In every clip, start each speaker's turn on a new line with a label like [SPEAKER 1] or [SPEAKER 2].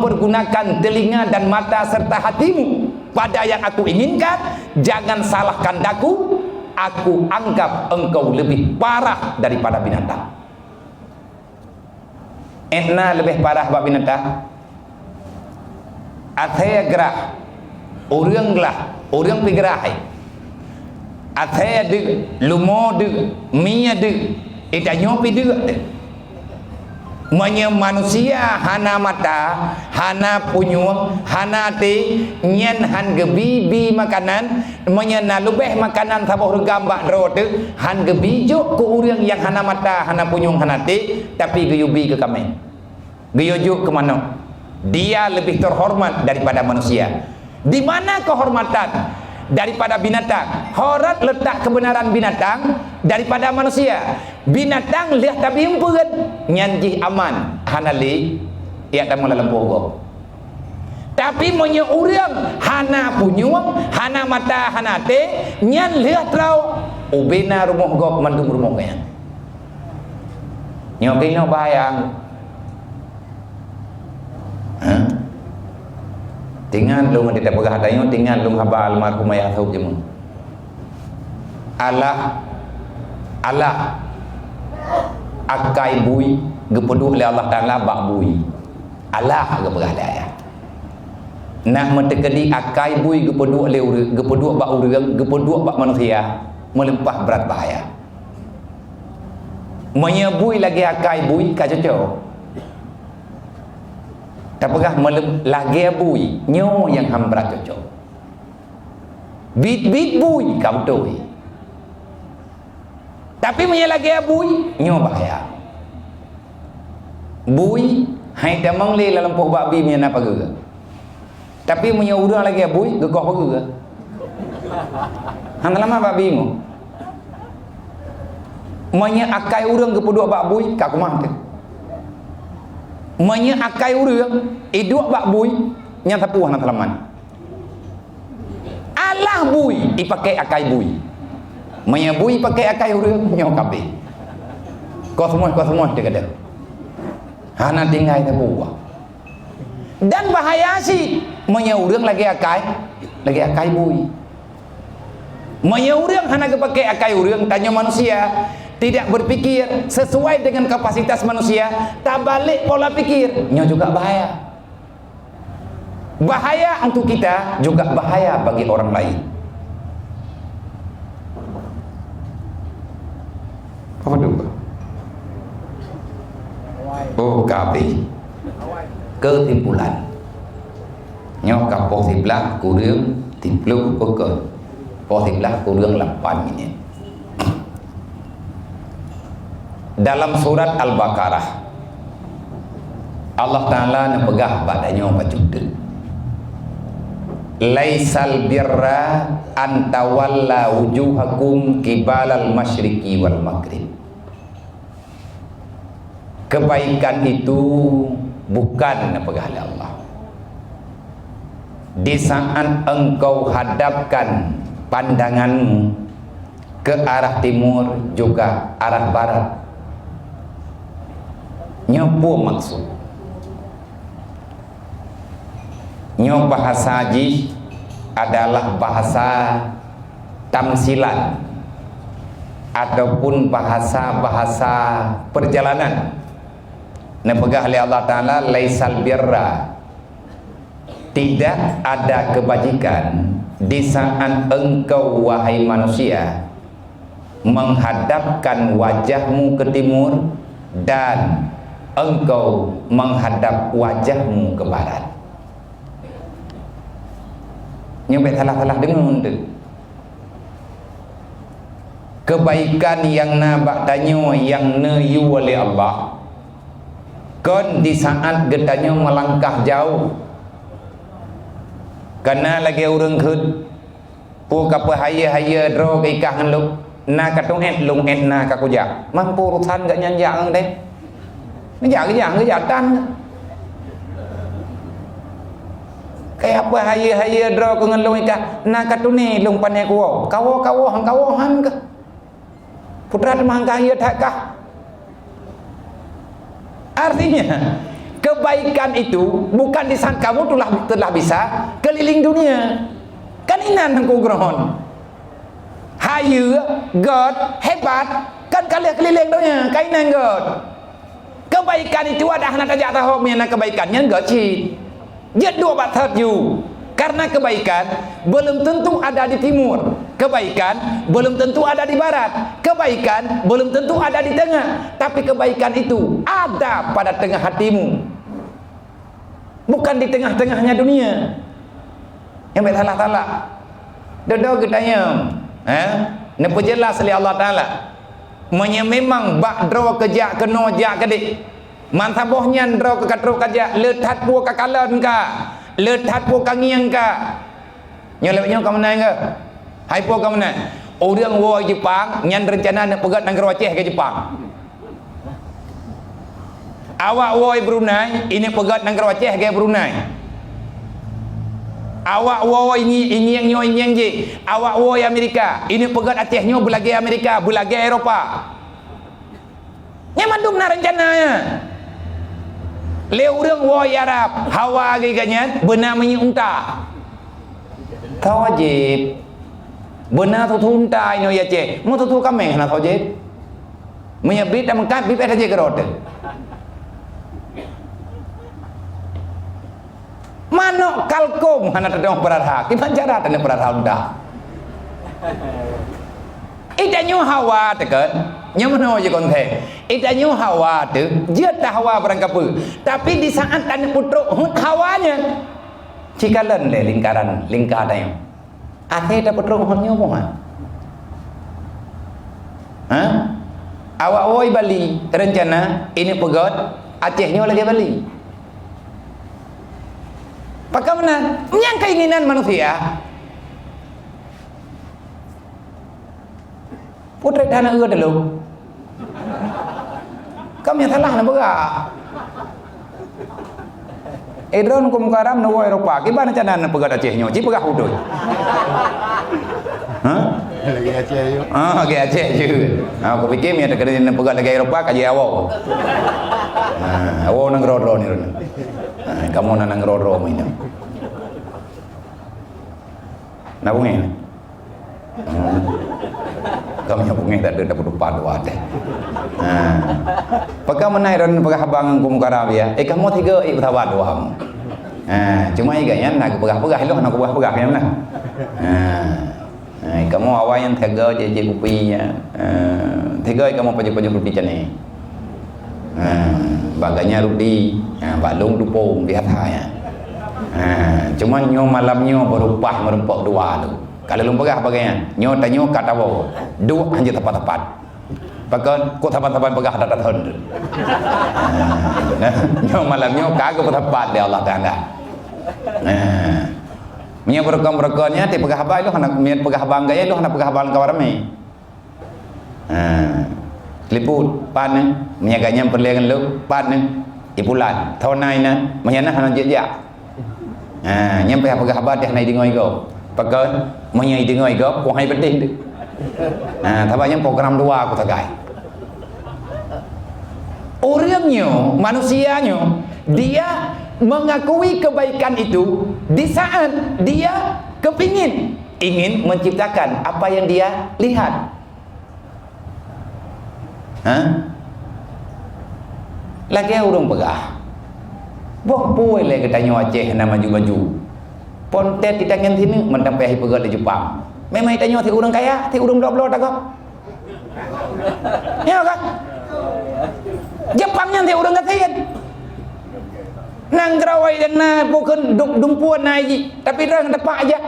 [SPEAKER 1] mempergunakan telinga dan mata serta hatimu pada yang aku inginkan, jangan salahkan aku anggap engkau lebih parah daripada binatang. Entah lebih parah bab binatang. Athaya gerah, orang gelah, orang pigerah. Athaya deg, lumo deg, mia deg, itanyo pideg. Manya manusia hana mata, hana punyung, hana te, nyen han gebi bi makanan, manya na lebih makanan saboh gambak drode, han gebi juk ku urang yang hana mata, hana punyung, hana te, tapi geyubi ke kami. Geyojuk ke mana? Dia lebih terhormat daripada manusia. Di mana kehormatan? Daripada binatang. Horat letak kebenaran binatang daripada manusia. Binatang lihat tapi empeun nyanjih aman hanali ia tamu dalam pogo. Tapi monyo urang hana punyung, hana mata, hana te, nyan lihat rau ubena rumah gok mandung rumah kaya. Nyokino bayang. Tinggal lu tidak pegah dayo, tinggal lu haba almarhum ayah tahu jemu. Allah akai bui gepedu oleh Allah Taala bak bui. Allah gepegah daya. Nak mentekedi akai bui gepedu oleh gepedu bak urang, gepedu bak manusia melempah berat bahaya. Menyebui lagi akai bui ka cocok. Tak pegah lagi bui nyo yang hambrat cocok. Bit bui kau tu. Tapi punya lagi bui nyo bahaya. Bui hai damang le dalam poh babi punya apa ge. Tapi punya urang lagi bui gegoh ge. Hang lama babi mu. Manya akai urang gepuduk bak bui ka kumah tu. Manya akai urang iduk bak bui nya tapuh na telaman. Alah bui dipakai akai bui. Manya bui pakai akai urang nyo kabe. Kau semua dia kata. Hana tinggal tapuh. Dan bahaya sih manya urang lagi akai bui. Manya urang hana pakai akai urang tanya manusia tidak berpikir sesuai dengan kapasitas manusia, tak balik pola pikir, nya juga bahaya. Bahaya untuk kita, juga bahaya bagi orang lain. Apa dulu? Oh, KB. Kesimpulan. Nya kapok sebelah kurang timplu ke. Pos sebelah kurang 8 minit. Dalam surat Al-Baqarah Allah Ta'ala nepegah badanya pacude. Laisal birra antawalla wujuhakum kibalal masyriqi wal maghrib. Kebaikan itu bukan nepegah oleh Allah di saat engkau hadapkan pandanganmu ke arah timur juga arah barat. Nyopo maksud nyo bahasa haji adalah bahasa tamsilan ataupun bahasa perjalanan. Nepegah oleh Allah Ta'ala laisal birra, tidak ada kebajikan di saat engkau wahai manusia menghadapkan wajahmu ke timur dan engkau menghadap wajahmu ke barat. Nyampe salah-salah dengar tu. Kebaikan yang nabak tanyo yang neyu oleh Allah. Kon di saat getanyo melangkah jauh. Karena lagi urang khut. Pu kapa haya dro ikahan lu. Na katung et lung et na kakujak. Mampu urusan gak nyanjang deh. Ngejar tan. Kayak apa haya draw ke ngelung ika na katuni lung pane kuo kawo hang kawohan ke putra mangka haya tak kah. Artinya kebaikan itu bukan di saat kamu telah bisa keliling dunia. Kan inan hangku grohon. Hayu, God, hebat, kan kalian keliling dunia, kainan God. Kebaikan itu ada anak ajak tahu mana kebaikannya God sih. Dia dua batat you. Karena kebaikan belum tentu ada di timur, kebaikan belum tentu ada di barat, kebaikan belum tentu ada di tengah, tapi kebaikan itu ada pada tengah hatimu, bukan di tengah-tengahnya dunia. Yang bersalah-salah dodo ketanya napa jelas oleh Allah Ta'ala memang bak dro kejak kena jak kedik mantabohnya dro ke katro kajak letat pu kakalan ka letat pu kangiang ka nyoleknya ka mana ke hai pu ka mana orang wo Jepang nyan rencana nak pegat nang Aceh ke Jepang awak wo Brunei ini pegat nang Aceh ke Brunei awak wo ini yang nyo yang je awak wo Amerika ini pegat Acehnya belagi Amerika belagi Eropa nyaman dum na rencananya leu urang wo Arab hawa giganya benar menyi unta tawajib benar tu unta ino ya ce mo tu kameng na tawajib menyebit dan mengkat bib ada je gerot mano kalkom hana tadong peradha kiban cara tane peradha unta idanyo hawa tekan nyaman aja konten idanyo hawa tu dia dah hawa berangkapu tapi di saat tanya putruk hawanya cikalan le lingkaran akhir dah putruk honyo moha awak woi Bali rencana ini pegot Acehnya lagi Bali bagaimana yang keinginan manusia putra dana ưa dulu kamu yang salah nak berak Edron kumkaram nawa Eropa gimana cara nak pegat Acehnya cik pegah udah
[SPEAKER 2] lagi Aceh yuk
[SPEAKER 1] lagi Aceh juga aku fikir ni ada kena nak pegat lagi Eropa kaji awal awal nang rodro ni kamu nang rodro ni nak bunyi kami yang bunyi tak ada dapat lupa dua deh pakai menai dan pakai habang kumkaram ya kamu tiga bertawar dua kamu cuma iganya nak pegah-pegah lu nak pegah-pegah ya mana kamu awalnya tiga je kupinya tiga kamu pajak-pajak rupi cani baganya rupi balung dupung di atasnya cuma nyo malamnya berupah merempok dua tu kalau lu pegah bagainya nyo tanyo kata wo dua hanya tepat-tepat pakai kok tepat-tepat pegah ada tahun nyo malamnya kagak tepat dia Allah Taala nya berkon-berkonnya ti pegah ba lu hendak mian pegah bang gaya lu hendak pegah bang kawarame liput pan menyaganya perliangan lu pan ipulan tahun naina menyana hanan jejak nyampe pegah ba dia nai dingoi go pakai menyai dingoi go ko hai penting tu tabanya program dua aku tagai orangnya manusianya dia mengakui kebaikan itu di saat dia ingin menciptakan apa yang dia lihat lagi urung pegah boh puai le katanya Aceh nama maju-maju pontet kita ngen sini mentampai pegat di Jepang memang tanya ti urang kaya ti urang blok-blok tak kok ya kan Jepangnya ti urang kasihan nang gerawai dan na bukan dumpuan naik tapi rang tepak aja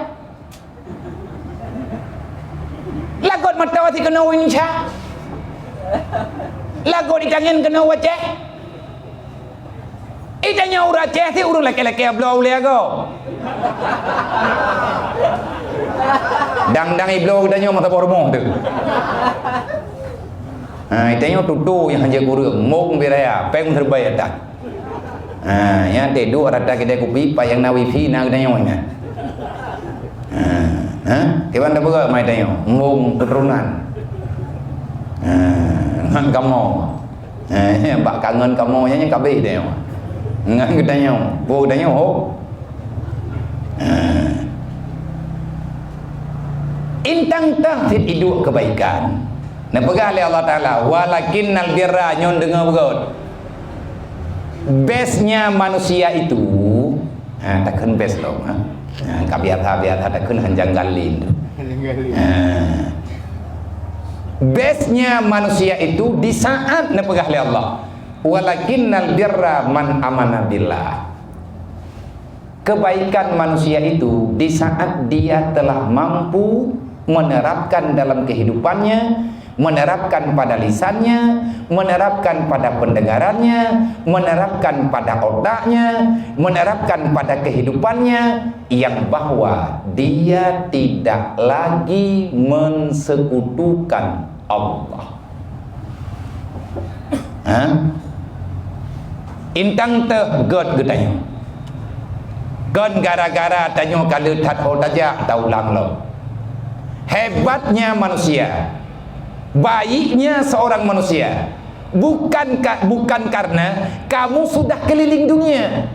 [SPEAKER 1] lagot mata wati kena Indonesia lagot di tangan kena Aceh itanya urang Aceh ti urang laki-laki blau le go dang iblo danyo mata bormo tu itanya tutu yang hanya kurang mong beraya peng terbaik tak ya tedu rata kita kopi payang na wifi na danyo nya kiban dah berat mai danyo mong keturunan ngan kamu bak kangen kamu nya kabeh danyo ngan katanya bu katanya intang tahfid hidup kebaikan. Nah pegah oleh Allah Ta'ala walakinnal birra nyon dengar bergot bestnya manusia itu takkan best loh kabiat takkan hanjang galin bestnya manusia itu di saat nah pegah oleh Allah walakinnal birra man amana billah. Kebaikan manusia itu di saat dia telah mampu menerapkan dalam kehidupannya, menerapkan pada lisannya, menerapkan pada pendengarannya, menerapkan pada otaknya, menerapkan pada kehidupannya, yang bahwa dia tidak lagi mensekutukan Allah. Intang tegot getanya. Kan gara-gara tanya kalau tak tahu saja tak ulang lo. Hebatnya manusia, baiknya seorang manusia bukan karena kamu sudah keliling dunia.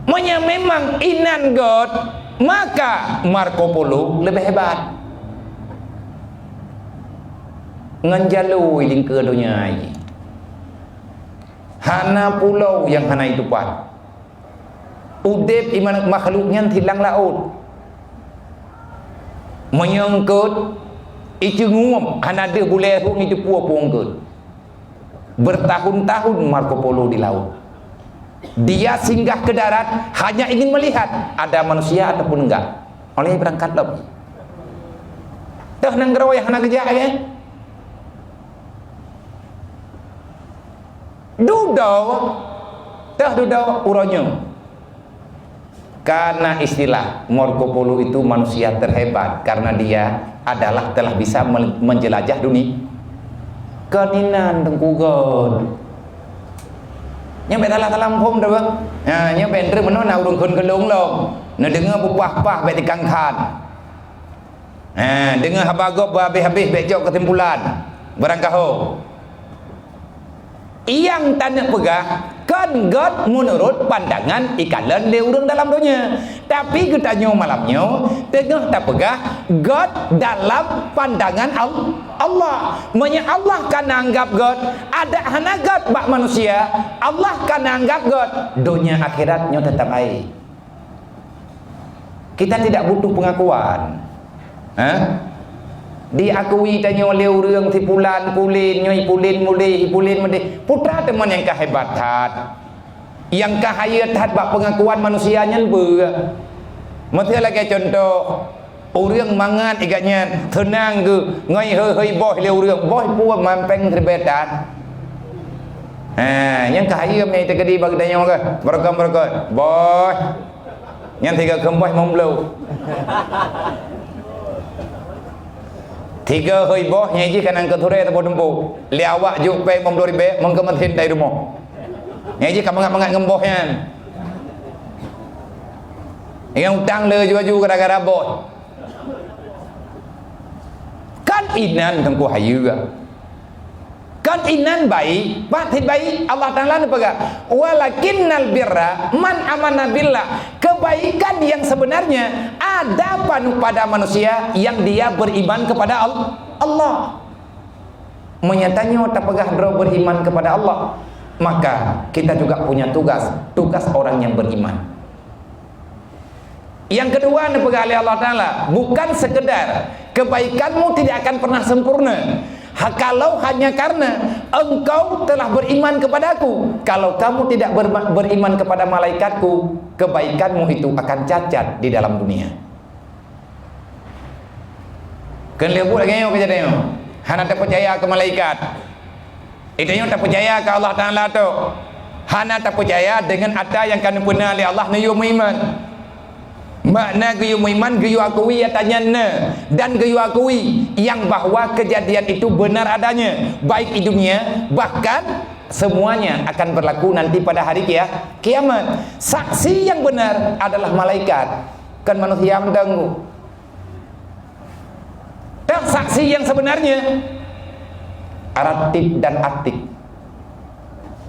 [SPEAKER 1] Memang inan God, maka Marco Polo lebih hebat. Nganjalui lingkar dunia ini. Hana pulau yang hana itu pat. Udep iman makhluknya hilang laut. Menyangkut itu ngum hana ada boleh ruang itu puang-puang. Bertahun-tahun Marco Polo di laut. Dia singgah ke darat hanya ingin melihat ada manusia ataupun enggak. Oleh berangkat lebih. Dah nang gerawai hana kerja ya. Dudau uronyo. Karena istilah Marco Polo itu manusia terhebat karena dia adalah telah bisa menjelajah dunia. Kaninan tengkugon. Nyampe dalam pom dah bang. Nyampe entre mana nak urung kon kelong long. Nak dengar bupah-pah bet dikangkan. Dengar habagop habis-habis bet jok ketimpulan. Barangkaho. Yang tanda pegah kan God menurut pandangan ikalan dia urang dalam dunia. Tapi kita nyo malamnya tengah tak pegah God dalam pandangan Allah. Maknanya Allah kan anggap God ada hana God bak manusia. Allah kan anggap God dunia akhiratnya tetap baik. Kita tidak butuh pengakuan. Diakui tanya oleh orang tipulan pulin nyoi pulin mulih pulin mulih putra teman yang kehebatan yang kahayat bak pengakuan manusianya ber mesti lagi contoh orang mangan igaknya tenang ke ngai hơi boh le orang boh puang mampeng terbetan yang kahayat ni terkedi bagi tanya ke berkam boh yang tiga kembah membelu tiga hơi boh nyaji kanan ke ture atau dempu liawak juk pe mom 2000 mengkemetin dari rumah nyaji kamu mangat ngembohnya yang utang le juga gara-gara boh kan inan tengku hayu kan inan baik batin baik Allah Ta'ala pegang walakinnal birra man amana billah. Kebaikan yang sebenarnya ada pada manusia yang dia beriman kepada Allah. Menyatanya tak pegah beriman kepada Allah, maka kita juga punya tugas orang yang beriman. Yang kedua yang pegah oleh Allah Ta'ala, bukan sekedar kebaikanmu tidak akan pernah sempurna kalau hanya karena engkau telah beriman kepadaku. Kalau kamu tidak beriman kepada malaikatku, kebaikanmu itu akan cacat di dalam dunia. Kan lebut lagi yang kejadian. Hana tak percaya ke malaikat. Itu yang tak percaya ke Allah Ta'ala tu. Hana tak percaya dengan ada yang kan pernah oleh Allah na yu iman. Makna geyu iman geyu akui ya tanya ne dan geyu akui yang bahwa kejadian itu benar adanya baik di dunia bahkan semuanya akan berlaku nanti pada hari kiamat. Saksi yang benar adalah malaikat, kan manusia mengganggu. Dan saksi yang sebenarnya aratib dan atik.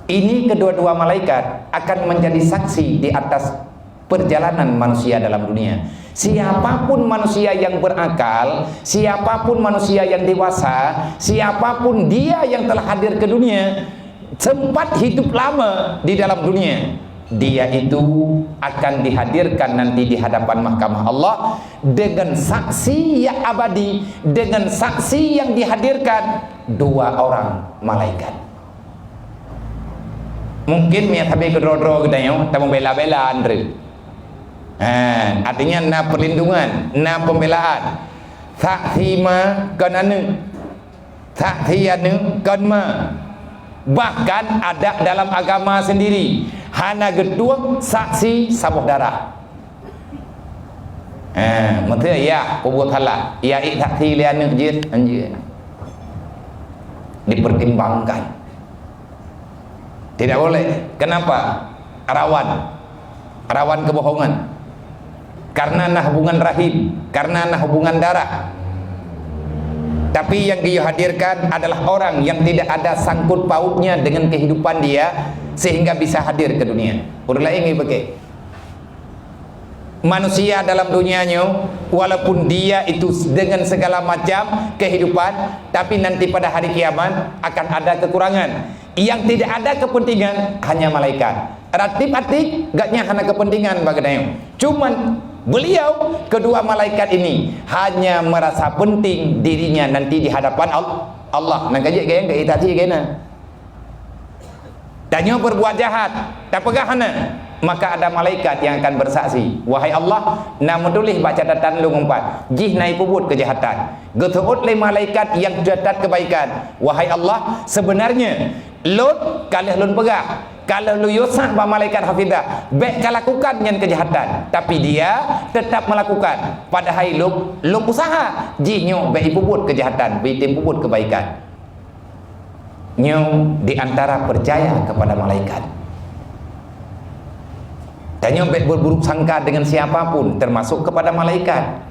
[SPEAKER 1] ini kedua-dua malaikat akan menjadi saksi di atas perjalanan manusia dalam dunia. Siapapun manusia yang berakal, siapapun manusia yang dewasa, siapapun dia yang telah hadir ke dunia, sempat hidup lama di dalam dunia, dia itu akan dihadirkan nanti di hadapan mahkamah Allah dengan saksi yang abadi, dengan saksi yang dihadirkan dua orang malaikat. Mungkin miat habis kedua-dua kita yang tamu bela-bela andre. Artinya na perlindungan, na pembelaan. Saksima kananu, saksiyanu kanma. Bahkan ada dalam agama sendiri hana gedung saksi sabuh darah. Maksudnya ya pembuat halal, ya saksi lian anjir, anjir. Dipertimbangkan. Tidak boleh. Kenapa? Rawan kebohongan. Karena nah hubungan rahim, karena nah hubungan darah. Tapi yang dia hadirkan adalah orang yang tidak ada sangkut pautnya dengan kehidupan dia sehingga bisa hadir ke dunia. Udah ini pakai manusia dalam dunianya, walaupun dia itu dengan segala macam kehidupan, tapi nanti pada hari kiamat akan ada kekurangan. Yang tidak ada kepentingan hanya malaikat. Ratib-ratib gaknya hanya kepentingan bagadanya. Cuman beliau kedua malaikat ini hanya merasa penting dirinya nanti di hadapan Allah. Nak kajak gaya enggak itati gena. Tanya berbuat jahat, tak pegahana. Maka ada malaikat yang akan bersaksi, wahai Allah, nama tulis baca catatan lu ngumpat jih naik pubut kejahatan. Getuut le malaikat yang catat kebaikan, wahai Allah, sebenarnya Lot kalau lun pegah, kalau lu yusah ba malaikat hafidah baik lakukan yang kejahatan, tapi dia tetap melakukan. Padahal lu usaha jihnya baik pubut kejahatan, baik pubut kebaikan. Nyo di antara percaya kepada malaikat. Dan nyobek berburuk sangka dengan siapapun, termasuk kepada malaikat,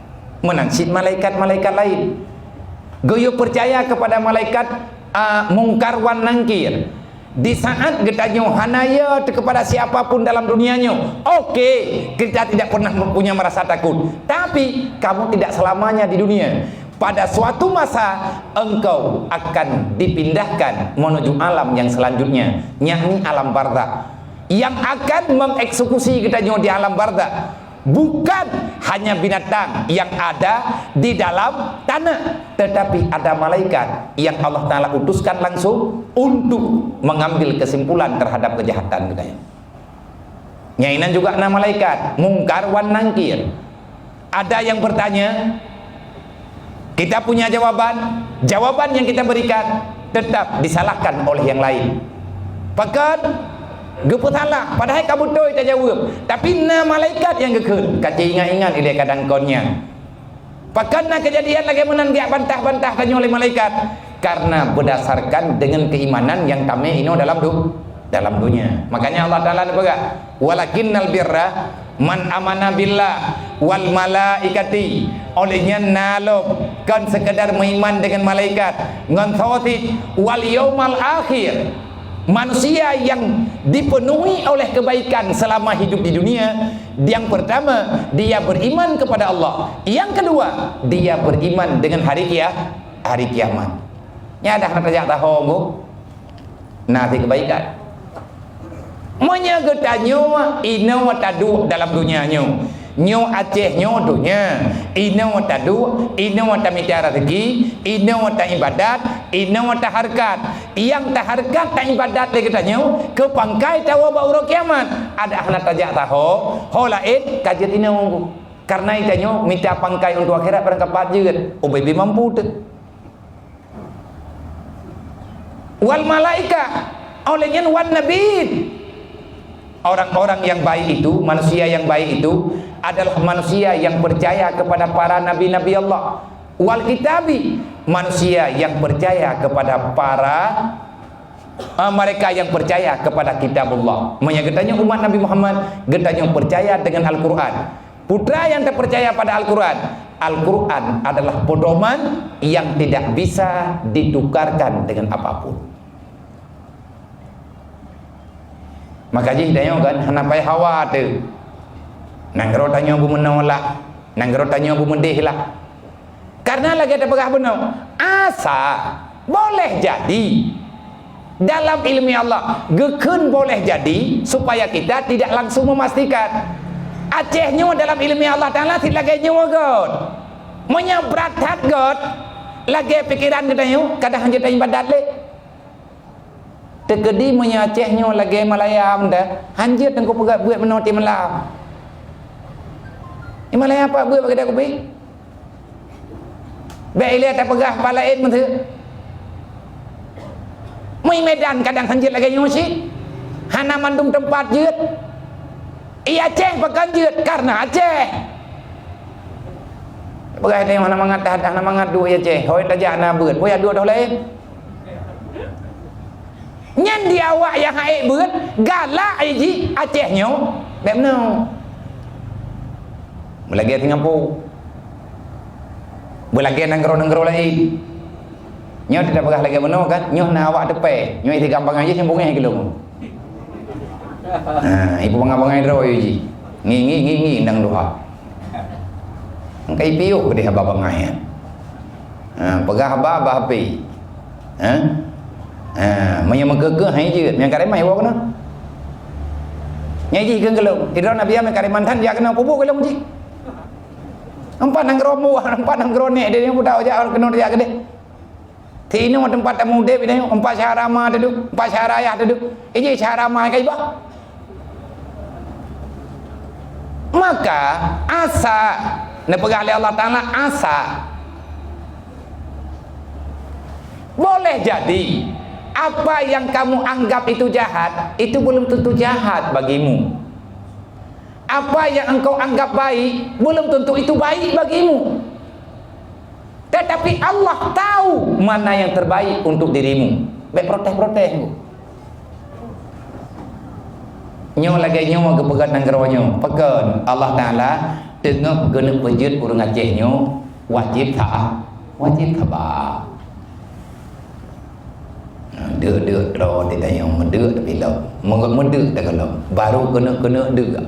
[SPEAKER 1] menangsid malaikat-malaikat lain. Goyo percaya kepada malaikat mungkar wan nangkir. Di saat kita hanaya kepada siapapun dalam dunianya, oke, kita tidak pernah punya merasa takut. Tapi kamu tidak selamanya di dunia. Pada suatu masa engkau akan dipindahkan menuju alam yang selanjutnya, yakni alam barzakh, yang akan mengeksekusi kita di alam barzakh. Bukan hanya binatang yang ada di dalam tanah, tetapi ada malaikat yang Allah Ta'ala utuskan langsung untuk mengambil kesimpulan terhadap kejahatan kita. Nyainan juga nama malaikat mungkar wan nangkir. Ada yang bertanya, kita punya jawaban yang kita berikan tetap disalahkan oleh yang lain. Bahkan geput salah, padahal kamu tu kita jawab. Tapi na malaikat yang gekun, kaci ingat-ingat ide kadang konnya. Bahkan na kejadian lagi menanggak bantah-bantah tanya oleh malaikat, karena berdasarkan dengan keimanan yang kami ini dalam dunia. Makanya Allah Taala berkata, walakinnal birra man amana billah wal malaikati. Olehnya nalop kan sekedar beriman dengan malaikat, ngan tauhid wal yaumal akhir. Manusia yang dipenuhi oleh kebaikan selama hidup di dunia, yang pertama dia beriman kepada Allah, yang kedua dia beriman dengan hari kiamat. Nya dah kerja tahu nanti kebaikan. Monya getanyo ino tadu dalam dunianya. Nyo Aceh nyo dunya, ino tadu, ino tamita rezeki, ino ta ibadat, ino ta harkat. Yang ta harkat ta ibadat le katanya ke pangkai tawa bauro kiamat. Ada anak tajak tahu, holaid kajet ino. Karena itanya minta pangkai untuk akhirat barang kapat jeut. Obebi mampu tu. Wal malaika olehnya wan nabi. Orang-orang yang baik itu, manusia yang baik itu adalah manusia yang percaya kepada para nabi-nabi Allah. Wal kitabi, manusia yang percaya kepada mereka yang percaya kepada kitabullah. Menyagetanya umat Nabi Muhammad, getanya percaya dengan Al-Quran. Putra yang terpercaya pada Al-Quran. Al-Quran adalah pedoman yang tidak bisa ditukarkan dengan apapun. Maka ji tanya kan hana pai hawa tu. Nang gero tanya bu menolak, nang gero tanya bu mendih lah. Karena lagi ada pegah benar. Asa boleh jadi dalam ilmu Allah gekun boleh jadi supaya kita tidak langsung memastikan. Acehnya dalam ilmu Allah Ta'ala tidak lagi nyawa god. Menyebrat hat god. Lagi pikiran kita yuk kadang hanya tanya badat lek. Terkedi menyacehnya lagi Malayam dah. Hanjir tengku pegat buat menoti melam. Malaya apa buat bagi aku pergi? Baik lihat tak pegah palain menteri. Mai medan kadang hanjir lagi nyusi. Hana mandum tempat jut. Ia Aceh pekan jut karena Aceh. Pegah ni hana mangat dah hana mangat dua Aceh. Hoi tajak na beut. Poi dua dah lain. Nyan di awak yang haik beut galak aji Aceh nyo. Bek no. Belagi Singapura. Belagi negara-negara lain. Nyo tidak pegah lagi benar kan? Nyo na awak depan. Nyo itu gampang aja sembung ai kelong. Ibu bangai-bangai ro ji. Ngi ndang doa. Kai piu ke dia bangai. Pegah ba api. Maya megege hai je. Yang kare mai wa kana. Nyai ji ke kelong. Tidak Nabi am kare mantan dia kena pubu kelong ji. Empat nang romo, empat nang grone dia yang budak aja kena dia gede. Ti ini tempat tamu dep ini empat syarama duduk, empat syarayah duduk. Ini syarama kai bah. Maka asa nak pegang oleh Allah Taala asa boleh jadi apa yang kamu anggap itu jahat itu belum tentu jahat bagimu. Apa yang engkau anggap baik belum tentu itu baik bagimu. Tetapi Allah tahu mana yang terbaik untuk dirimu. Baik protes-protes bu. Nyo lagi nyo ke pegat nang geronyo. Pegan Allah Taala tengok kena pejut urang Aceh nyo wajib tak? Wajib khabar. Dek ro dia tanya mendek tapi lo. Mendek tak kalau baru kena dek.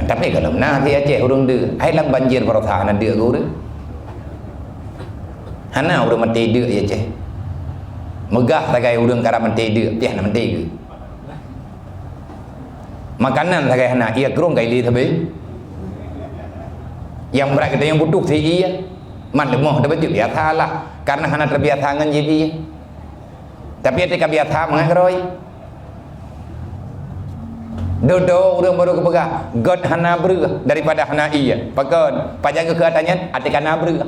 [SPEAKER 1] Tapi kalau nak di Aceh urang dek, ai lang banjir perotha nak dek guru. Hana urang mati dek ya Aceh. Megah tagai urang kara mati dek, piah nak mati ke. Makanan tagai hana ia gerong gai li thabe. Yang berat kita yang butuh thi ia. Man lemah dah betul biasa lah. Karena hana terbiasa ngan jadi. Tapi ketika biasa mengagroi. Dodo urang baru kepegah god hana berah daripada hana iya pakon pajaga ke atanya atik hana berah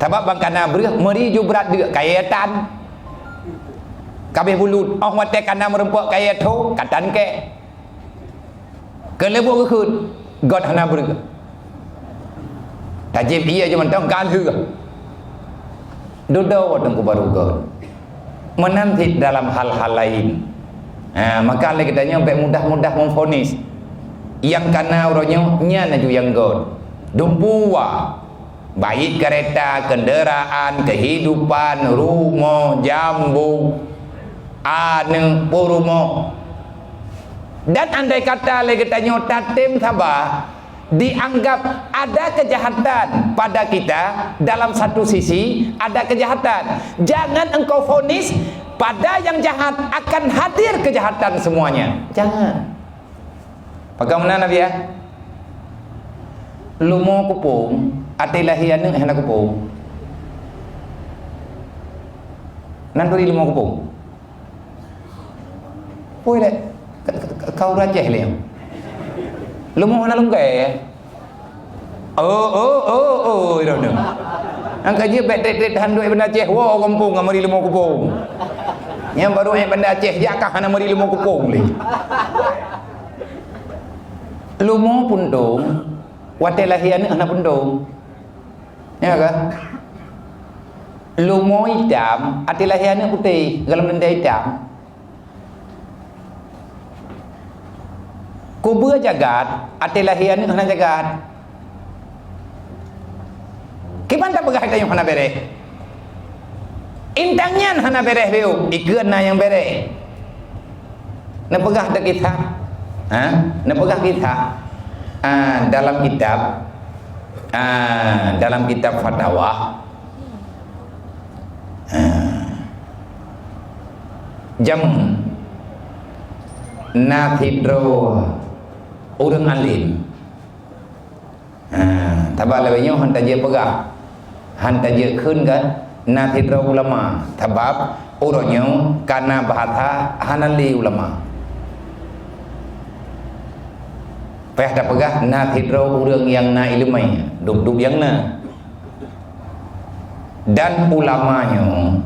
[SPEAKER 1] sebab bang kana berah meri ju berat dia kaitan kabeh bulut oh mate kana merempok kaya tu katan ke kelebuk ke god hana berah tajib iya je mentang kan hư dodo wadang baru god menanti dalam hal-hal lain. Maka Allah katanya baik mudah-mudah memfonis yang kana uronyo nya naju yang god dumpua baik kereta kendaraan kehidupan rumah jambu anu purumo dan andai kata Allah katanya tatim sabah dianggap ada kejahatan pada kita dalam satu sisi ada kejahatan jangan engkau fonis pada yang jahat akan hadir kejahatan semuanya. Jangan. Bagaimana Nabi ya? Lumo kupung, atilah hian hendak kupung. Nanti lumo kupung. Poi dek, kau rajah liam. Lumo mana lungkai? Oh, itu dah. Angkat je bet handuk benda Aceh, wah kampung amari lumo kupung. Yang baru benda Aceh jakah hana mari lumo kupung li. Lumo pundung, wate lahian hana pundung. Ya kan? Lumo hitam, ati lahian putih, galam denda hitam. Kubur jagat, ati lahian hana jagat. Kiman tak pegah kita yang hana bere. Intangnya hana beres beu, ikut na yang beres. Na pegah dak kitab. Na pegah kitab. Dalam kitab fatwa. Jam na tidro urang alim. Tabak lebihnya hantar je pegah, hantar je khun kan na tidro ulama. Tabab urangnya karena bahasa hanali ulama. Peh dah pegah na tidro urang yang na ilmai, duk yang na. Dan ulamanya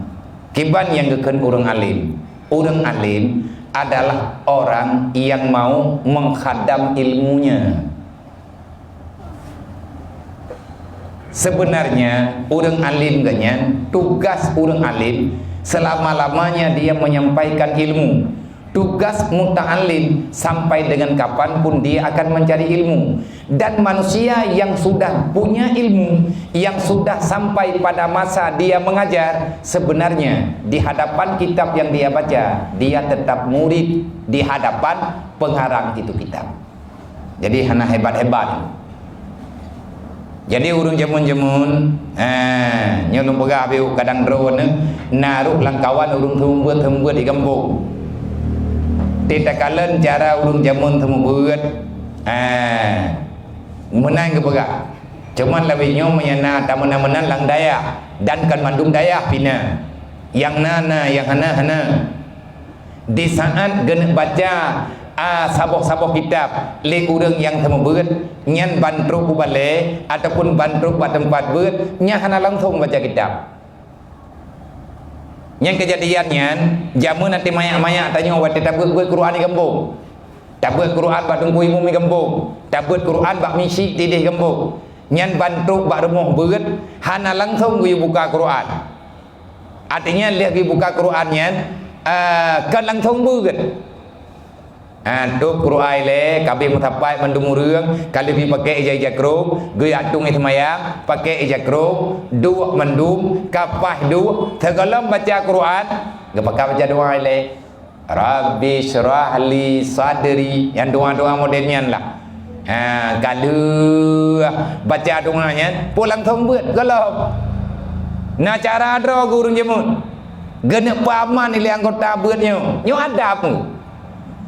[SPEAKER 1] kiban yang gekan urang alim. Urang alim adalah orang yang mau menghadam ilmunya. Sebenarnya urang alim ganyan, tugas urang alim selama-lamanya dia menyampaikan ilmu. Tugas muta'alim sampai dengan kapanpun dia akan mencari ilmu. Dan manusia yang sudah punya ilmu, yang sudah sampai pada masa dia mengajar, sebenarnya di hadapan kitab yang dia baca, dia tetap murid di hadapan pengarang itu kitab. Jadi hana hebat-hebat. Jadi urung jamun-jamun nyolong pegah abiu kadang drone naruh langkawan urung thumbuat di kampung. Tidak kalen cara urung jamun temu buat menang ke pegah. Cuman lebihnya menyana tamunan lang daya dan kan mandung daya pina. Yang nana yang hana. Di saat genek baca sabok-sabok kitab le urang yang temu buat nyan bantruk ubale ataupun bantruk pada tempat buat nya hana langsung baca kitab. Yang kejadiannya jamu nanti mayak-mayak tanya awak tak buat Quran di kampung, tak buat Quran bak tunggu ibu di kampung, tak buat Quran bak misi tidih kampung, nyan bantu bak rumah berat hana langsung gue buka Quran. Artinya lihat gue buka Qurannya kan langsung berat. Duk Quran le kabeh mutapai mandung urang kali bi pakai ijazah kro gue atung itu mayang pakai ijazah kro dua mandum kapah dua tegalam baca Quran ge pakai baca doa le Rabbi syrah li sadri yang doa-doa modelnya lah. Kalau baca doanya pulang thombeut kalau na cara dro guru jemun genek paman ile anggota beutnya nyo adab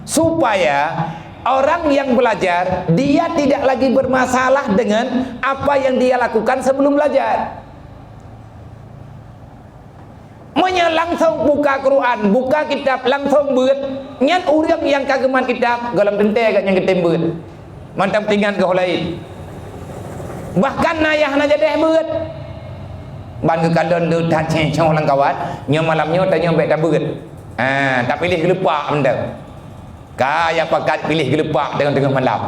[SPEAKER 1] supaya orang yang belajar dia tidak lagi bermasalah dengan apa yang dia lakukan sebelum belajar. Langsung buka Quran, buka kitab langsung beut nyan urang yang kageman kitab galam tente agak yang getem beut mantap tinggal ke lain bahkan nayahna jadi beut ban ke kalon lu tat ceng lang kawan nyo malamnya tanya baik tak beut tak pilih gelepak mendam kaya pakat pilih gelepak dengan tengah malam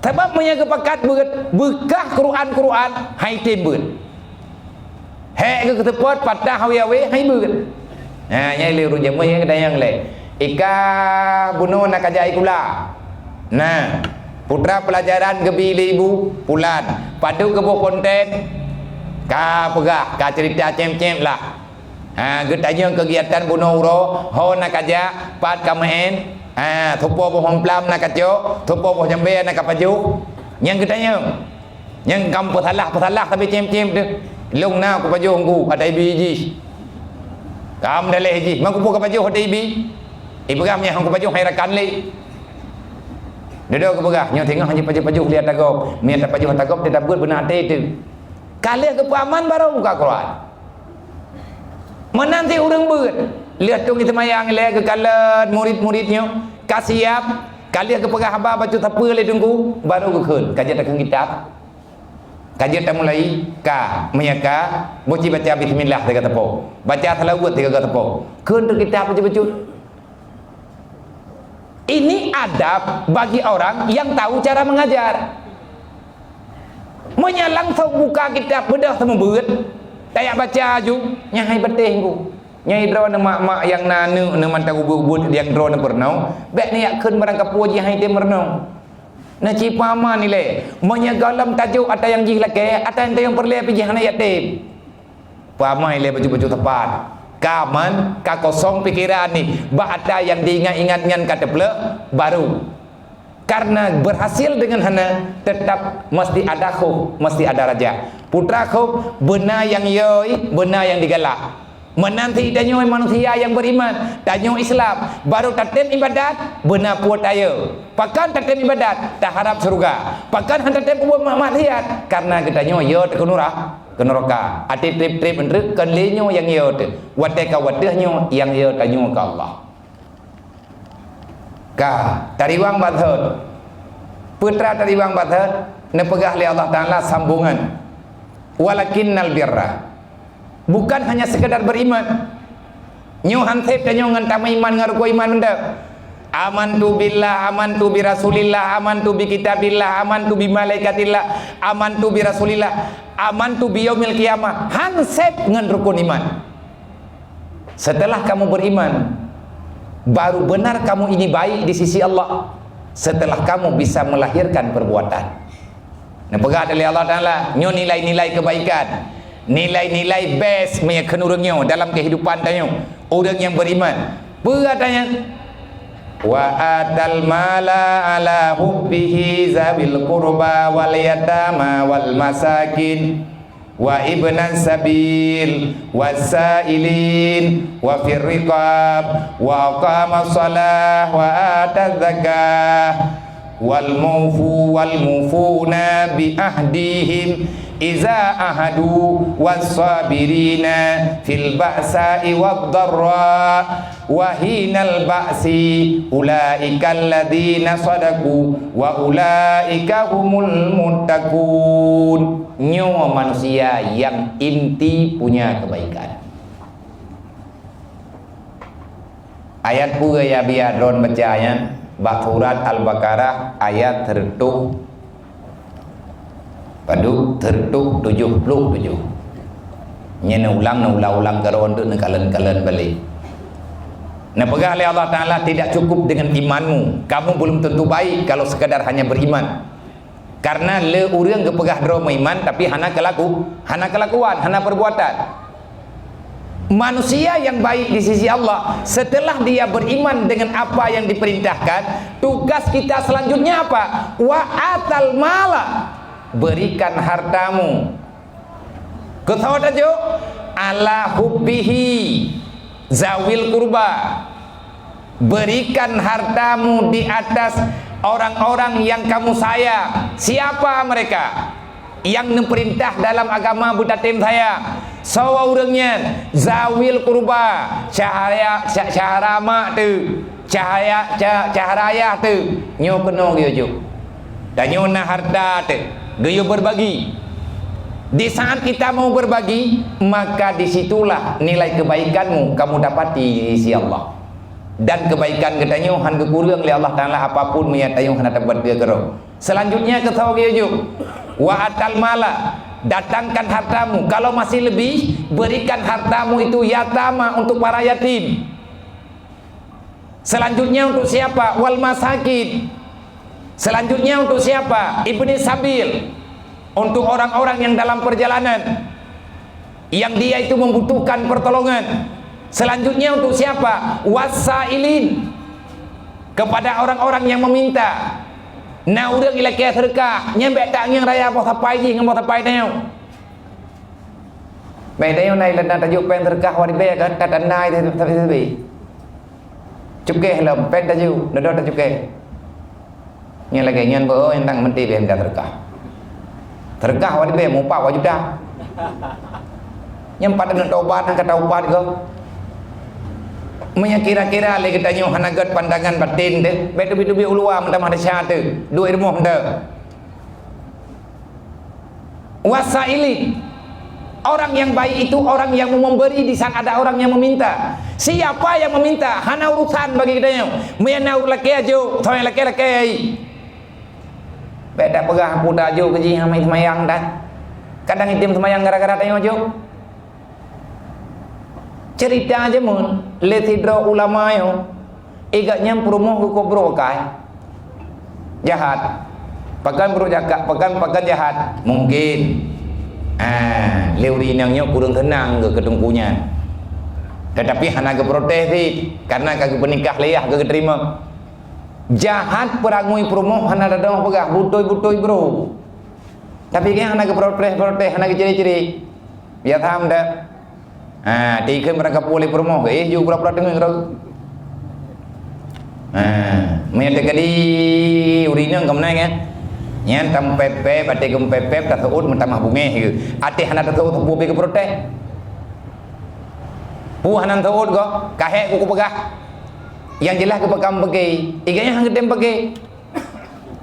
[SPEAKER 1] sebab menyaga pakat beut bekah Quran hai tim beut hek ke tempat patah hawi hai beut nyai liru jamai yang dayang le ika bunuh nak ajai kula nah putra pelajaran gebili ibu pulan padu ke buah konten ka pegah ka cerita cem-cem lah getanya kegiatan bunuh uro ho nak aja pat kamen thupo bohong plam nak kajo thupo boh jambe nak kapaju yang getanya yang kamu salah tapi cem-cem tu long na ku paju ngku ada biji kam dah leh ji mang ku ka paju hoti bi ibram nya hang ku paju hairakan le duduk ke begah nyo tengok hanya paju lihat tagop mian tak paju tagop dia tak buat benar teh tu kali ke paman baru buka Quran menanti urang beut lihat tung itu mayang le ke kalan murid-muridnya kasiap kali ke pegah haba baca apa le tunggu baru ke keun kajian tak kitab kajian tak mulai ka menyaka boci baca bismillah tiga tepo baca salawat tiga tepo keun tu kitab baca ini adab bagi orang yang tahu cara mengajar langsung buka kitab bedah sama beut tak baca ju nyai betih ku nyai dro na mak yang nanu na mantau ubud yang dro na pernau bek ni yak keun barang kapu ji hai te mernau na ci pama ni le menyegalam tajuk ada yang jih lake ada yang perle pi jih na yak te Pamai le baju-baju tepat. Kaman ka kosong pikiran ni. Ada yang diingat-ingatkan kata pula baru. Karena berhasil dengan hana tetap mesti ada khuf, mesti ada raja. Putra khuf benar yang yoi, benar yang digalak. Menanti danyo manusia yang beriman, danyo Islam, baru tatem ibadat, benar puat ayo. Pakan tatem ibadat, tak harap surga. Pakan tatem buat maksiat, karena kedanyo yo terkenurah, keneraka. Ati trip-trip entre kenlenyo yang yo te. Wate ka wadehnya yang yo tanyo ke Allah. Ka tariwang bathot. Putra tariwang bathot nepegah li Allah Taala sambungan. Walakinnal birra. Bukan hanya sekedar beriman. Nyo hansep dan nyo ngantama iman ngaruku iman anda. Amantu billah, amantu bi rasulillah, amantu bi kitabillah, amantu bi malaikatillah, amantu bi rasulillah, amantu bi yaumil qiyamah. Hansep ngan rukun iman. Setelah kamu beriman, baru benar kamu ini baik di sisi Allah. Setelah kamu bisa melahirkan perbuatan. Nah, pegat oleh Allah Taala nyo nilai-nilai kebaikan. Nilai-nilai best punya kenurungnya dalam kehidupan tanya orang yang beriman. Beratanya wa atal mala ala hubbihi zabil qurba wal yatama wal masakin wa ibnan sabil wasailin wa fir riqab wa aqama shalah wa ata zakah wal mufuna bi ahdihim iza ahadu was-sabirina fil ba'sa'i wad-dharra wa hinal ba'si ulaika alladziina sadaqu wa ulaika humul muttaqun. Nyawa manusia yang inti punya kebaikan. Ayat pura ya biar ron bacanya surat Al-Baqarah ayat tertuh padu tertuh 77. Nya ulang karon tu kalen-kalen balik. Nah pegah oleh Allah Taala tidak cukup dengan imanmu. Kamu belum tentu baik kalau sekadar hanya beriman. Karena le urang kepegah dro iman tapi hana kelakuan, hana perbuatan. Manusia yang baik di sisi Allah setelah dia beriman dengan apa yang diperintahkan, tugas kita selanjutnya apa? Wa atal mala, berikan hartamu. Ketawa tajuk ala hubbihi zawil kurba, berikan hartamu di atas orang-orang yang kamu sayang. Siapa mereka? Yang memperintah dalam agama Buddha tim saya. Sawa urangnya zawil kurba, cahaya mak tu, cahaya tu, nyo kena gitu. Dan nyo na harta tu, gayo berbagi. Di saat kita mau berbagi, maka disitulah nilai kebaikanmu kamu dapati di sisi Allah. Dan kebaikan katanya han kekurang oleh Allah Taala apapun menyatakan hana dapat dia kero. Selanjutnya ketawa gitu. Wa atal mala, datangkan hartamu. Kalau masih lebih, berikan hartamu itu yatama untuk para yatim. Selanjutnya untuk siapa? Wal masakin. Selanjutnya untuk siapa? Ibni sabil. Untuk orang-orang yang dalam perjalanan, yang dia itu membutuhkan pertolongan. Selanjutnya untuk siapa? Wasailin, kepada orang-orang yang meminta. Nah urang ila kia sedekah nyembek tak ngeng raya apa sapai ji ngem sapai tanya. Baik tanya nai lena tajuk pen sedekah wari be kan kata nai tapi cukai lam pen tajuk nado tajuk ke. Nya lagi nyan bo yang tang menti ben sedekah. Sedekah wari be mu pa wajib dah. Nyempat dengan taubat kata ubat ko. Menya kira-kira le kita nyo hanagat pandangan batin de betu-betu ulua mentam ada syahadu dua ilmu handa wasaili. Orang yang baik itu orang yang mau memberi di saat ada orang yang meminta. Siapa yang meminta hana urusan bagi kita nyo menya urlake ajo thoy lake beda pegah puda ajo keji hamai semayang dah kadang itim semayang gara-gara tanya ajo. Cerita aja mun letidro ulama yo igaknya promo ku kobro kai jahat pakan bro jaga pakan jahat mungkin Leurinangnya kurang tenang ke ketungkunya. Tetapi hana ke protes sih karena kagak penikah leyah kagak terima. Jahat perangui promoh hana dadang pegah butoi bro. Tapi kan hana ke protes hana ke ciri-ciri. Biar tham dah. Tiga mereka boleh promoh juga berapa dengan kau. Mereka kali urinang kemana kan? Nyan tam pepe, batik kem pepe, tak tahu mentamah bunga gitu. Ati hana tak tahu buat ke protes. Hanan tahu kok, kahek kuku pegah. Yang jelas ke pekam pergi, iganya hang gedem pergi.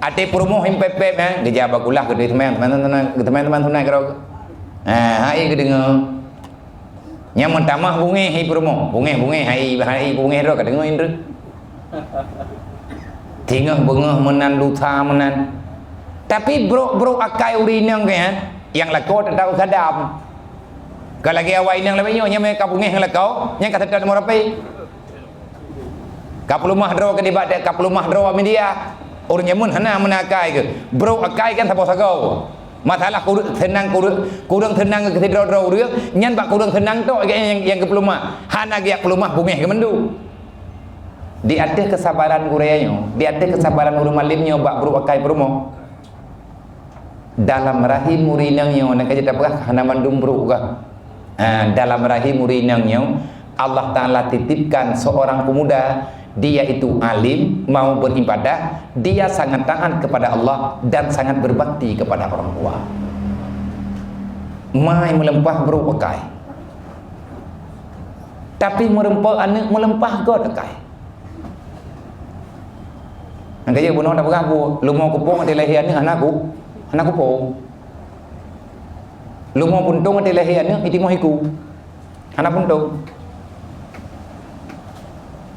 [SPEAKER 1] Ati promo him pepe kan, geja bakulah ke teman-teman tunai kau. Hai ke dengar. Yang mentamah bunga hi promo, bunga hai bunga ro ke dengar indra. Tinggal bengah menan luta menan. Tapi bro akai urinang kan, yang lakot tak kadam. Kalau lagi awak inang lebih nyonya mereka bunga yang lakau, yang kata tak mau rapi. Kapul rumah draw ke debat kapul rumah draw media. Orang nyamun hana menakai ke. Bro akai kan tapau sagau. Masalah kurang tenang ke draw dia, nyan bak kurang tenang tu yang ke pelumah. Hana giak pelumah bunga ke mendu. Di ada kesabaran Koreanya, di ada kesabaran urang malimnya bak bro akai promo. Dalam rahim murinangnya nak jadi apa hana mandum bro ka. Dalam rahim murinangnya Allah Ta'ala titipkan seorang pemuda, dia itu alim, mau beribadah, dia sangat taat kepada Allah dan sangat berbakti kepada orang tua. Mai melempah bro pakai, tapi merempah anak melempah god pakai. Angkanya bunuh dah berapa? Lu mau kupung ada lahiannya anakku pun. Lu mau puntung ada lahiannya itu mohiku anak puntung.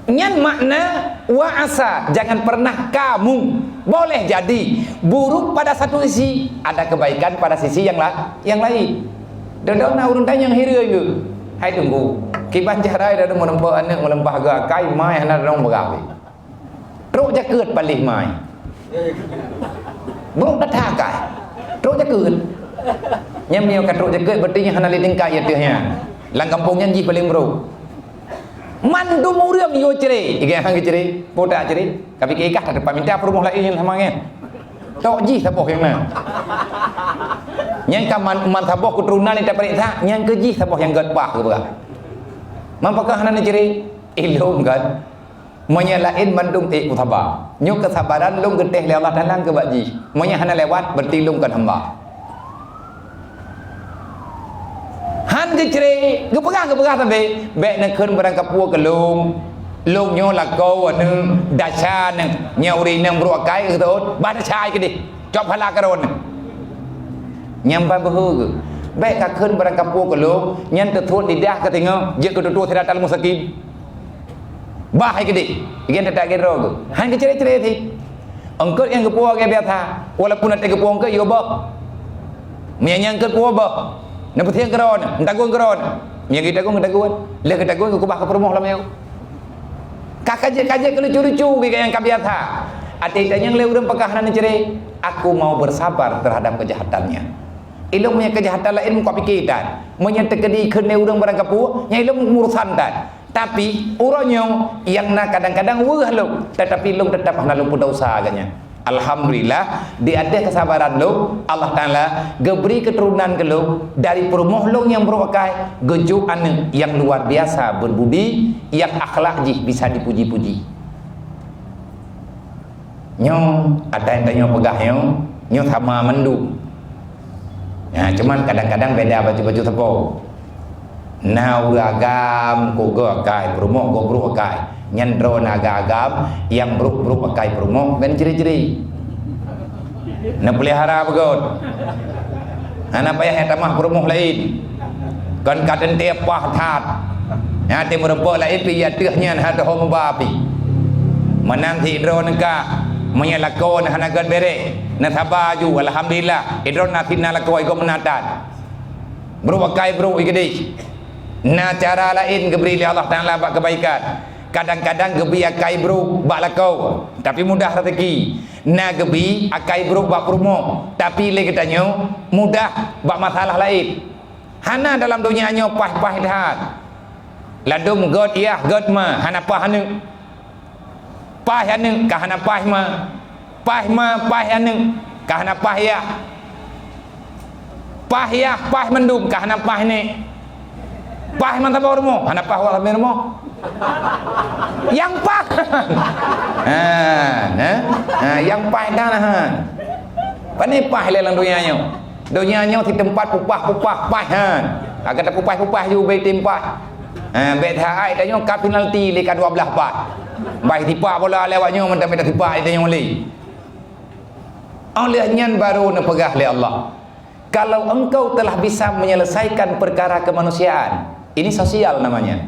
[SPEAKER 1] Nyan makna wa'asa, jangan pernah kamu boleh jadi buruk pada satu sisi, ada kebaikan pada sisi yang lain. Dadau na urun tanya yang hira itu. Hai tunggu. Kiban jarai dah menempa anak melempah gakai mai hana dong begawi. Truk ja keut palih mai. Buruk dah takai. Truk ja keut. Nyam nyo kat truk ja keut berarti nya hana liding kai teuhnya. Lang kampung nyan ji paling bro. Mandu muriam yo ceri, ikan hang ceri, poda ceri. Tapi kekah tak dapat minta perumah lain sama ngen. Tok ji saboh yang mana? Yang kaman man saboh keturunan ni tak periksa, yang keji saboh yang gadbah ke berah. Mampakah hana ceri? Ilum kan. Menyalain mandung utaba. Nyuk kesabaran lung geteh le Allah dalam ke baji. Monya hana lewat bertilungkan hamba. Han ke ceri, ke pegah sampai bek nak keun barang kapua ke lung nyo lakau anu dasar nang nyauri nang bro akai ke tu bada chai ke di cop hala karon nyampan behu ke bek ka keun barang kapua ke lung nyan tertuat lidah ke tengok je ke tutu tidak tal musakim bah ke di igen tak ke ro ke han ke ceri thi angkut yang kapua ke biasa walaupun ada kapua ke yo ba menyang ke kapua ba nak petiang keron, tagun keron. Yang kita tagun. Leh kita tagun ke kubah ke perumah lama yau. Kakak-kakak lucu-lucu kayak yang kabiasa. Ati yang leureum pekahanan ceri, aku mau bersabar terhadap kejahatannya. Ilmu punya kejahatan lain muka pikiran. Menyata kedi kene urang barang kapu, nya ilmu urusan dan. Tapi uronyo yang nak kadang-kadang weuh lu, tetapi lu tetap hana lu puda usaha agaknya. Alhamdulillah di ada kesabaran lo Allah Ta'ala geberi keturunan ke lo dari perumuh lo yang berwakai gejuan yang luar biasa berbudi yang akhlak jih bisa dipuji-puji nyong ada yang tanya pegah nyong sama mendu ya cuman kadang-kadang beda baju-baju tepo nau agam ko gakai perumuh ko berwakai nyandro naga agam yang beruk pakai promo kan ciri-ciri nak pelihara begot anak payah tamah promo lain kan kaden tiap pah tat ya tim merempok lain pi ya teuhnya hada hom bapi menang ti dro nega menyalakon hanagan bere na sabaju alhamdulillah idron natina lakoi go menatan bro pakai bro igedi na cara lain geberi Allah Taala kebaikan Kadang-kadang gebi akai bro bak lakau tapi mudah rezeki. Na gebi akai bro bak perumo tapi le katanya mudah bak masalah lain. Hana dalam dunia nyo pah-pah dah. Landum god iya god ma hana pah hanu. Pah hanu ka hana pah ma. Pah hanu ka hana pah ya. Pah ya pah mendum ka hana pah ni. Pah man tabau rumo hana pah wa rumo. Yang pah. Yang pah dah lah. Pani pah le lang dunia nyo. Dunia nyo di tempat pupah pah han. Agak pupah ju be tempat. Bet hai dah nyo ka penalti le ka 12 pat. Bai tipa bola lewatnya mentang mentang tipa dah nyo li. Oleh nyan baru na pegah le Allah. Kalau engkau telah bisa menyelesaikan perkara kemanusiaan, ini sosial namanya.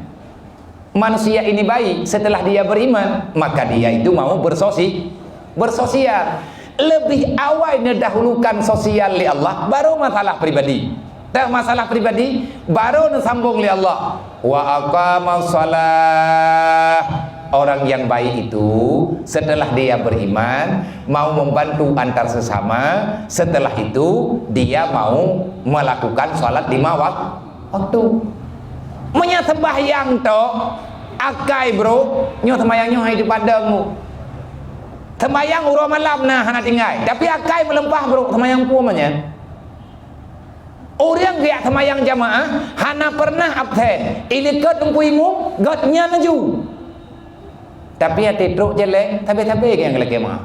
[SPEAKER 1] Manusia ini baik setelah dia beriman, maka dia itu mau bersosial. Lebih awal mendahulukan sosial li Allah, baru masalah pribadi. Tak masalah pribadi, baru sambung li Allah. Wa aqamas shalah. Orang yang baik itu setelah dia beriman mau membantu antar sesama, setelah itu dia mau melakukan salat 5 waktu. Menyasembahyang to akai bro, nyo sembahyang nyo hai di padangmu. Sembahyang urang malam nah hana tinggal, tapi akai melempah bro sembahyang puamanya. Orang dia sembahyang jamaah hana pernah absen. Ini kat ungkuimu, gatnya naju. Tapi hati truk jelek, tapi yang lagi mah.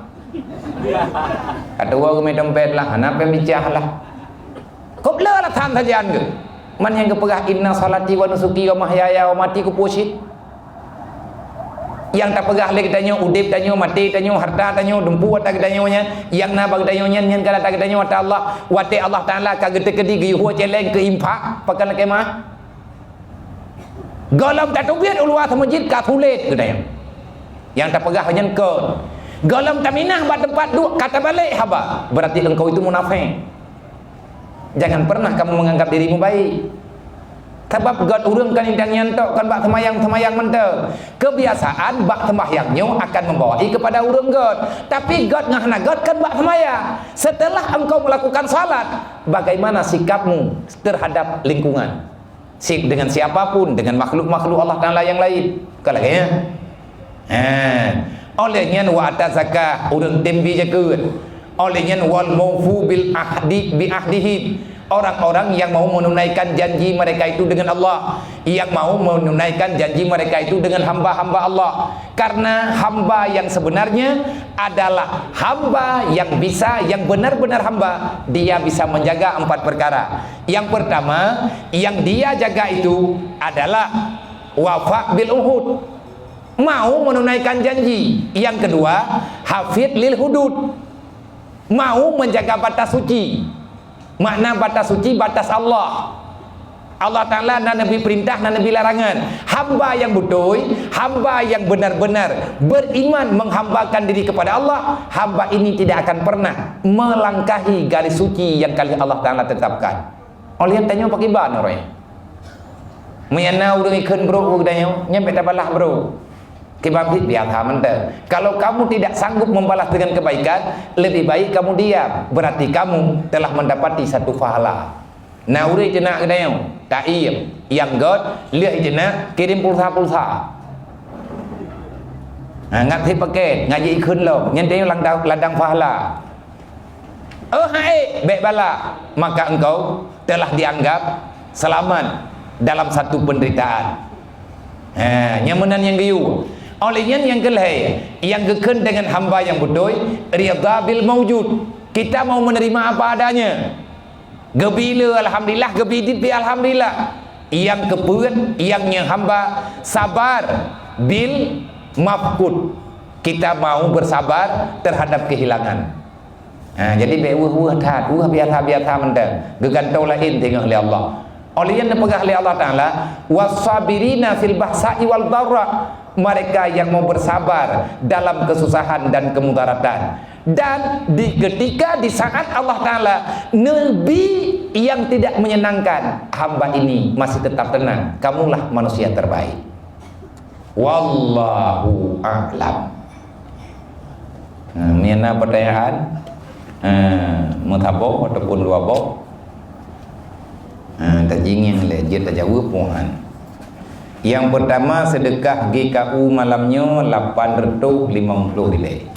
[SPEAKER 1] Kedua kami dompet lah, hana pembicah lah. Kau bela lah tham sajian ke? Man yang kepegah inna salati wa nusuki wa mahyaya wa mati ku pusit. Yang tak pegah lagi tanya udip tanya mati tanya harta tanya dempu tak tanya yang na bag tanya nyen kala tak tanya wa Allah wa Allah taala ka gede kedi gi ho celeng ke impak pakan kemah. Galam tak tubiat ulwa masjid ka tulet ke tanya. Yang tak pegah hanya engkau. Galam taminah buat tempat duk kata balik haba. Berarti engkau itu munafik. Jangan pernah kamu menganggap dirimu baik. Sebab God urang kan indang nyantok kan bak semayang mentang. Kebiasaan bak sembahyangnya akan membawai kepada urang God. Tapi God ngahna God kan bak semayang. Setelah engkau melakukan salat, bagaimana sikapmu terhadap lingkungan? Dengan siapapun, dengan makhluk-makhluk Allah Taala yang lain. Kalaganya. Olehnya wa atazakah urang tembi jakeun. Olehnya wal maufu bil ahdi bi ahdihim. Orang-orang yang mau menunaikan janji mereka itu dengan Allah, yang mau menunaikan janji mereka itu dengan hamba-hamba Allah. Karena hamba yang sebenarnya adalah hamba yang bisa, yang benar-benar hamba. Dia bisa menjaga 4 perkara. Yang pertama, yang dia jaga itu adalah wafa bil uhud, mau menunaikan janji. Yang kedua, hafid lil hudud, mau menjaga batas suci. Makna batas suci, batas Allah. Allah Ta'ala dan Nabi perintah dan Nabi larangan. Hamba yang betul, hamba yang benar-benar beriman menghambakan diri kepada Allah, hamba ini tidak akan pernah melangkahi garis suci yang kali Allah Ta'ala tetapkan. Oleh yang tanya pakai ban orang menyana udah ikut bro udahnya nyampe tabalah bro kebabit biasa mentah. Kalau kamu tidak sanggup membalas dengan kebaikan, lebih baik kamu diam. Berarti kamu telah mendapati satu pahala. Nah udah jenak kedayang taim yang God lihat jenak kirim pulsa. Ngerti paket ngaji ikut lo nyentai ladang pahala. Hai baik bala, maka engkau telah dianggap selamat dalam satu penderitaan. Nyamanan yang giyu. Olehnya yang kelai yang geken dengan hamba yang betul, riyadha bil mawjud. Kita mau menerima apa adanya. Gebila alhamdulillah, gebidit bi alhamdulillah. Yang kepuan, yang hamba sabar bil mafqud. Kita mau bersabar terhadap kehilangan. Jadi bewuh tat, biasa mentang. Gegantau lain tengok oleh Allah. Olehnya pegah oleh Allah Taala, wasabirina fil bahsa'i wal dharra. Mereka yang mau bersabar dalam kesusahan dan kemudaratan. Dan ketika di saat Allah Ta'ala Nabi yang tidak menyenangkan, hamba ini masih tetap tenang. Kamulah manusia terbaik. Wallahu a'lam. Mana pertanyaan? Mutabok ataupun dua bok? Tak jingin le, dia tak jawab puan. Yang pertama sedekah GKU malamnya 850 nilai.